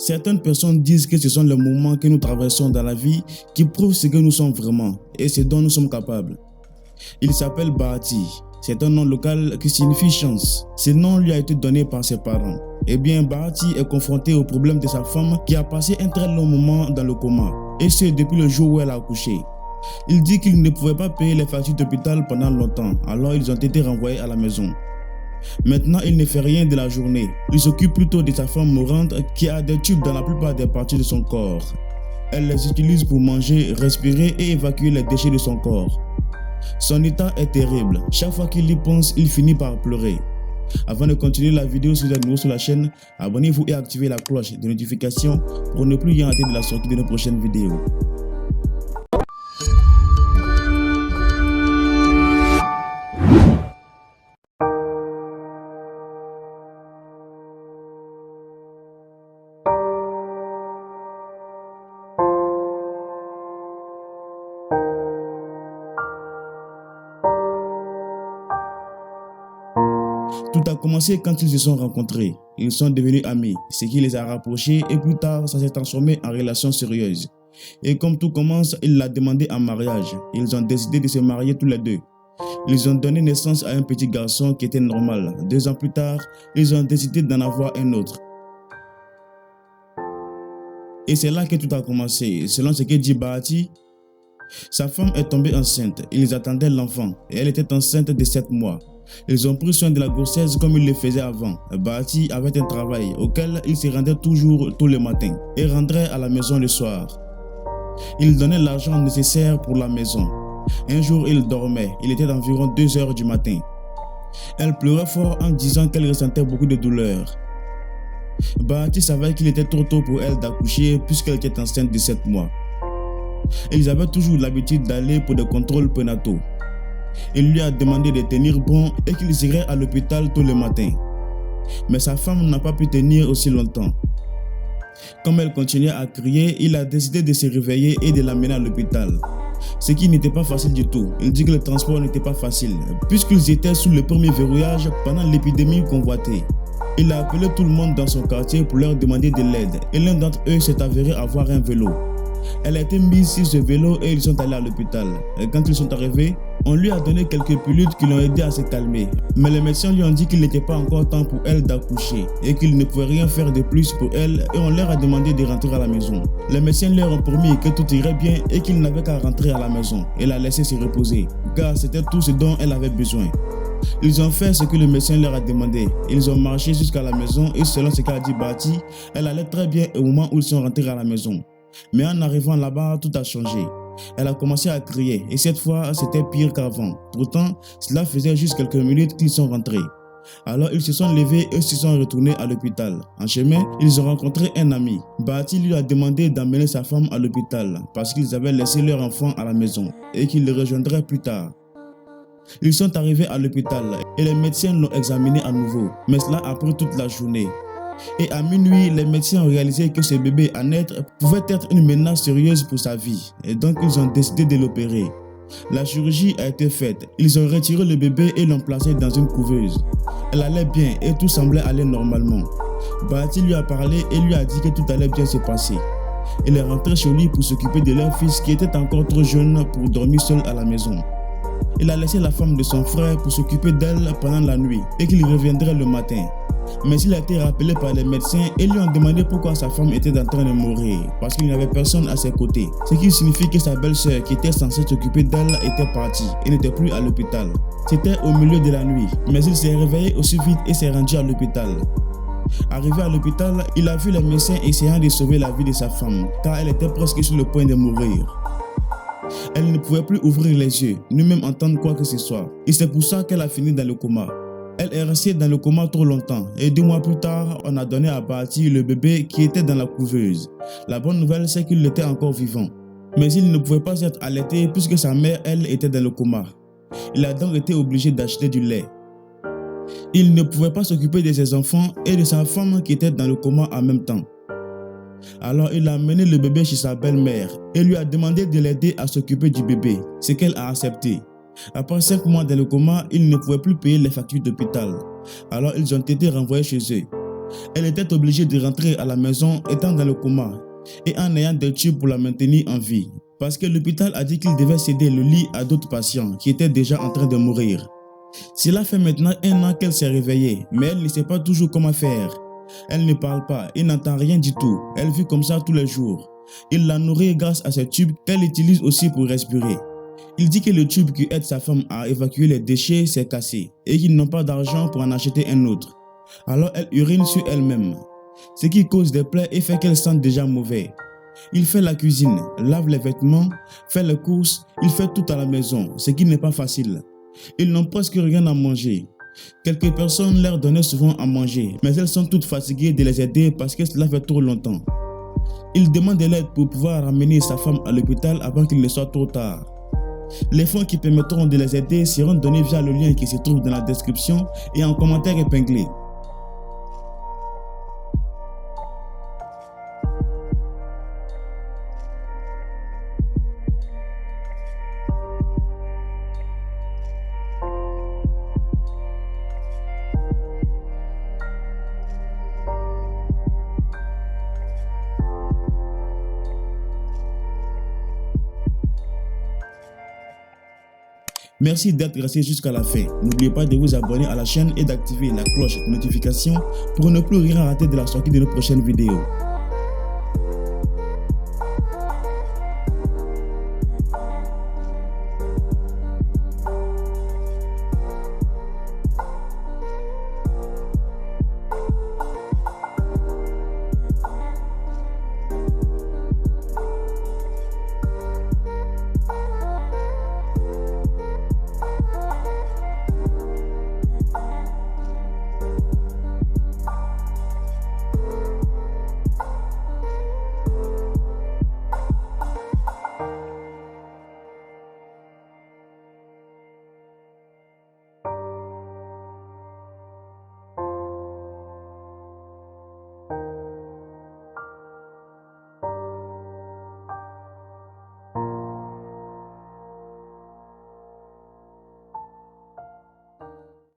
Certaines personnes disent que ce sont les moments que nous traversons dans la vie qui prouvent ce que nous sommes vraiment et ce dont nous sommes capables. Il s'appelle Bahati. C'est un nom local qui signifie chance. Ce nom lui a été donné par ses parents. Eh bien, Bahati est confronté au problème de sa femme qui a passé un très long moment dans le coma, et ce depuis le jour où elle a accouché. Il dit qu'il ne pouvait pas payer les factures d'hôpital pendant longtemps, alors ils ont été renvoyés à la maison. Maintenant, il ne fait rien de la journée. Il s'occupe plutôt de sa femme mourante qui a des tubes dans la plupart des parties de son corps. Elle les utilise pour manger, respirer et évacuer les déchets de son corps. Son état est terrible. Chaque fois qu'il y pense, il finit par pleurer. Avant de continuer la vidéo, si vous êtes nouveau sur la chaîne, abonnez-vous et activez la cloche de notification pour ne plus rien rater de la sortie de nos prochaines vidéos. Tout a commencé quand ils se sont rencontrés. Ils sont devenus amis, ce qui les a rapprochés et plus tard, ça s'est transformé en relation sérieuse. Et comme tout commence, il l'a demandé en mariage. Ils ont décidé de se marier tous les deux. Ils ont donné naissance à un petit garçon qui était normal. 2 ans plus tard, ils ont décidé d'en avoir un autre. Et c'est là que tout a commencé. Selon ce que dit Bahati, sa femme est tombée enceinte. Ils attendaient l'enfant et elle était enceinte de 7 mois. Ils ont pris soin de la grossesse comme ils le faisaient avant. Bahati avait un travail auquel il se rendait toujours tous les matins et rentrait à la maison le soir. Il donnait l'argent nécessaire pour la maison. Un jour, il dormait. Il était environ 2 h du matin. Elle pleurait fort en disant qu'elle ressentait beaucoup de douleur. Bahati savait qu'il était trop tôt pour elle d'accoucher puisqu'elle était enceinte de 7 mois. Ils avaient toujours l'habitude d'aller pour des contrôles prénataux. Il lui a demandé de tenir bon et qu'ils iraient à l'hôpital tous les matins. Mais sa femme n'a pas pu tenir aussi longtemps. Comme elle continuait à crier, il a décidé de se réveiller et de l'amener à l'hôpital. Ce qui n'était pas facile du tout. Il dit que le transport n'était pas facile, puisqu'ils étaient sous le premier verrouillage pendant l'épidémie convoitée. Il a appelé tout le monde dans son quartier pour leur demander de l'aide et l'un d'entre eux s'est avéré avoir un vélo. Elle a été mise sur ce vélo et ils sont allés à l'hôpital. Quand ils sont arrivés, on lui a donné quelques pilules qui l'ont aidé à se calmer. Mais les médecins lui ont dit qu'il n'était pas encore temps pour elle d'accoucher et qu'il ne pouvait rien faire de plus pour elle et on leur a demandé de rentrer à la maison. Les médecins leur ont promis que tout irait bien et qu'ils n'avaient qu'à rentrer à la maison et la laisser se reposer, car c'était tout ce dont elle avait besoin. Ils ont fait ce que le médecin leur a demandé. Ils ont marché jusqu'à la maison et selon ce qu'a dit Bahati, elle allait très bien au moment où ils sont rentrés à la maison. Mais en arrivant là-bas, tout a changé. Elle a commencé à crier et cette fois, c'était pire qu'avant. Pourtant, cela faisait juste quelques minutes qu'ils sont rentrés. Alors, ils se sont levés et se sont retournés à l'hôpital. En chemin, ils ont rencontré un ami. Bahati lui a demandé d'emmener sa femme à l'hôpital parce qu'ils avaient laissé leur enfant à la maison et qu'ils le rejoindraient plus tard. Ils sont arrivés à l'hôpital et les médecins l'ont examiné à nouveau, mais cela a pris toute la journée. Et à minuit, les médecins ont réalisé que ce bébé à naître pouvait être une menace sérieuse pour sa vie. Et donc, ils ont décidé de l'opérer. La chirurgie a été faite. Ils ont retiré le bébé et l'ont placé dans une couveuse. Elle allait bien et tout semblait aller normalement. Bahati lui a parlé et lui a dit que tout allait bien se passer. Il est rentré chez lui pour s'occuper de leur fils qui était encore trop jeune pour dormir seul à la maison. Il a laissé la femme de son frère pour s'occuper d'elle pendant la nuit et qu'il reviendrait le matin. Mais il a été rappelé par les médecins et lui ont demandé pourquoi sa femme était en train de mourir, parce qu'il n'y avait personne à ses côtés. Ce qui signifie que sa belle-sœur qui était censée s'occuper d'elle était partie et n'était plus à l'hôpital. C'était au milieu de la nuit, mais il s'est réveillé aussi vite et s'est rendu à l'hôpital. Arrivé à l'hôpital, il a vu les médecins essayant de sauver la vie de sa femme, car elle était presque sur le point de mourir. Elle ne pouvait plus ouvrir les yeux, ni même entendre quoi que ce soit. Et c'est pour ça qu'elle a fini dans le coma. Elle est restée dans le coma trop longtemps et 2 mois plus tard, on a donné à Bahati le bébé qui était dans la couveuse. La bonne nouvelle, c'est qu'il était encore vivant. Mais il ne pouvait pas être allaité puisque sa mère, elle, était dans le coma. Il a donc été obligé d'acheter du lait. Il ne pouvait pas s'occuper de ses enfants et de sa femme qui était dans le coma en même temps. Alors il a amené le bébé chez sa belle-mère et lui a demandé de l'aider à s'occuper du bébé, ce qu'elle a accepté. Après 5 mois dans le coma, ils ne pouvaient plus payer les factures d'hôpital. Alors ils ont été renvoyés chez eux. Elle était obligée de rentrer à la maison étant dans le coma et en ayant des tubes pour la maintenir en vie, parce que l'hôpital a dit qu'il devait céder le lit à d'autres patients qui étaient déjà en train de mourir. Cela fait maintenant 1 an qu'elle s'est réveillée, mais elle ne sait pas toujours comment faire. Elle ne parle pas et n'entend rien du tout. Elle vit comme ça tous les jours. Il la nourrit grâce à ces tubes qu'elle utilise aussi pour respirer. Il dit que le tube qui aide sa femme à évacuer les déchets s'est cassé et qu'ils n'ont pas d'argent pour en acheter un autre. Alors elle urine sur elle-même, ce qui cause des plaies et fait qu'elle sent déjà mauvais. Il fait la cuisine, lave les vêtements, fait les courses, il fait tout à la maison, ce qui n'est pas facile. Ils n'ont presque rien à manger. Quelques personnes leur donnaient souvent à manger, mais elles sont toutes fatiguées de les aider parce que cela fait trop longtemps. Il demande de l'aide pour pouvoir ramener sa femme à l'hôpital avant qu'il ne soit trop tard. Les fonds qui permettront de les aider seront donnés via le lien qui se trouve dans la description et en commentaire épinglé. Merci d'être resté jusqu'à la fin. N'oubliez pas de vous abonner à la chaîne et d'activer la cloche de notification pour ne plus rien rater de la sortie de nos prochaines vidéos.